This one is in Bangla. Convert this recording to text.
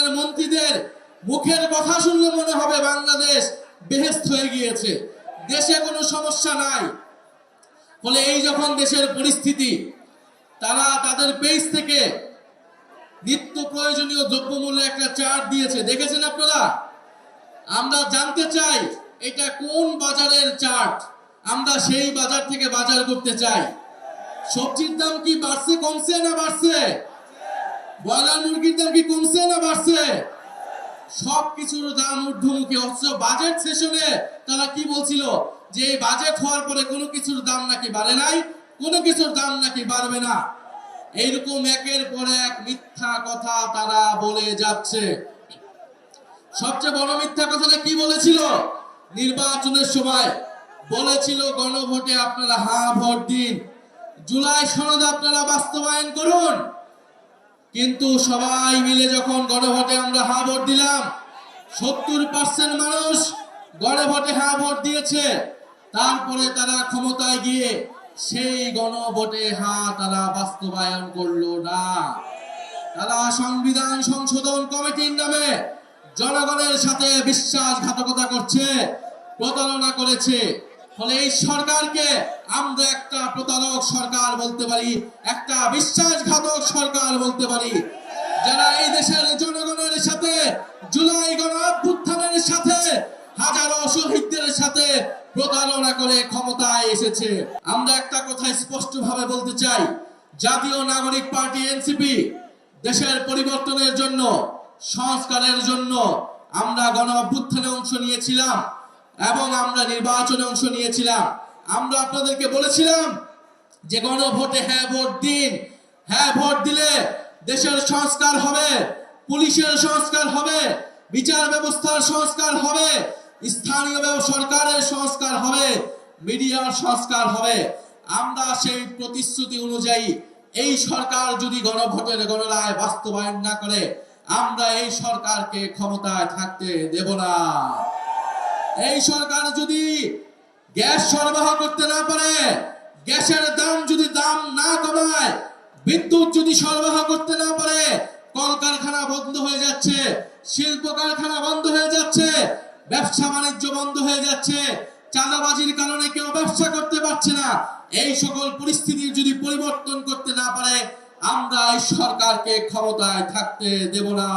দলের মন্ত্রীদের মুখের কথা শুনলে মনে হবে বাংলাদেশ বেহেশত হয়ে গিয়েছে, দেশে কোনো সমস্যা নাই। ফলে এই যখন দেশের পরিস্থিতি, তারা তাদের পেজ থেকে নিত্য প্রয়োজনীয় দ্রব্যমূল্যে একটা চার্ট দিয়েছে, দেখেছেন আপনারা? আমরা জানতে চাই এটা কোন বাজারের চার্ট, আমরা সেই বাজার থেকে বাজার করতে চাই। সবজির দাম কি বাড়ছে, কমছে না বাড়ছে? ব্রয়লার মুরগির দাম কি কমছে না বাড়ছে? সবকিছুর দাম ঊর্ধ্বমুখী। অথচ বাজেট সেশনে তারা কি বলছিল যে এই বাজেট হওয়ার পরে কোনো কিছুর দাম নাকি বাড়ে নাই, কোনো কিছুর দাম নাকি বাড়বে না। এইরকম একের পর এক মিথ্যা কথা তারা বলে যাচ্ছে। সবচেয়ে বড় মিথ্যা কথাটা কি বলেছিল? নির্বাচনের সময় বলেছিল গণভোটে আপনারা হ্যাঁ ভোট দিন, জুলাই সনদ আপনারা বাস্তবায়ন করুন। কিন্তু সবাই মিলে যখন গণভোটে আমরা হ্যাঁ ভোট দিলাম, 70% মানুষ গণভোটে হ্যাঁ ভোট দিয়েছে। তারপরে তারা ক্ষমতায় গিয়ে সেই গণভোটে হ্যাঁ তারা বাস্তবায়ন করলো না। তারা সংবিধান সংশোধন কমিটির নামে জনগণের সাথে বিশ্বাসঘাতকতা করছে, প্রতারণা করেছে। ফলে এই সরকারকে আমরা একটা প্রতারক সরকার বলতে পারি, একটা বিশ্বাসঘাতক সরকার বলতে পারি, যারা এই দেশের জনগণের সাথে জুলাই গণ অভ্যুত্থানের সাথে হাজারো শহীদদের সাথে প্রতারণা করে ক্ষমতায় এসেছে। আমরা একটা কথা স্পষ্টভাবে বলতে চাই, জাতীয় নাগরিক পার্টি এনসিপি দেশের পরিবর্তনের জন্য, সংস্কারের জন্য আমরা গণ অভ্যুত্থানে অংশ নিয়েছিলাম এবং আমরা নির্বাচনে অংশ নিয়েছিলাম। আমরা আপনাদেরকে বলেছিলাম যে গণভোটে হ্যাঁ ভোট দিন, হ্যাঁ ভোট দিলে দেশের সংস্কার হবে, পুলিশের সংস্কার হবে, বিচার ব্যবস্থার সংস্কার হবে, স্থানীয় সরকারের সংস্কার হবে, মিডিয়ার সংস্কার হবে। আমরা সেই প্রতিশ্রুতি অনুযায়ী এই সরকার যদি গণভোটের গণরায় বাস্তবায়ন না করে, আমরা এই সরকারকে ক্ষমতায় থাকতে দেব না। এই সরকার যদি গ্যাস সরবরাহ করতে না পারে, গ্যাসের দাম যদি দাম না কমায়, বিদ্যুৎ যদি সরবরাহ করতে না পারে, কলকারখানা বন্ধ হয়ে যাচ্ছে, শিল্প কারখানা বন্ধ হয়ে যাচ্ছে, ব্যবসা বাণিজ্য বন্ধ হয়ে যাচ্ছে, চাঁদাবাজির কারণে কেউ ব্যবসা করতে পারছে না। এই সকল পরিস্থিতি যদি পরিবর্তন করতে না পারে, আমরা এই সরকারকে ক্ষমতায় থাকতে দেব না।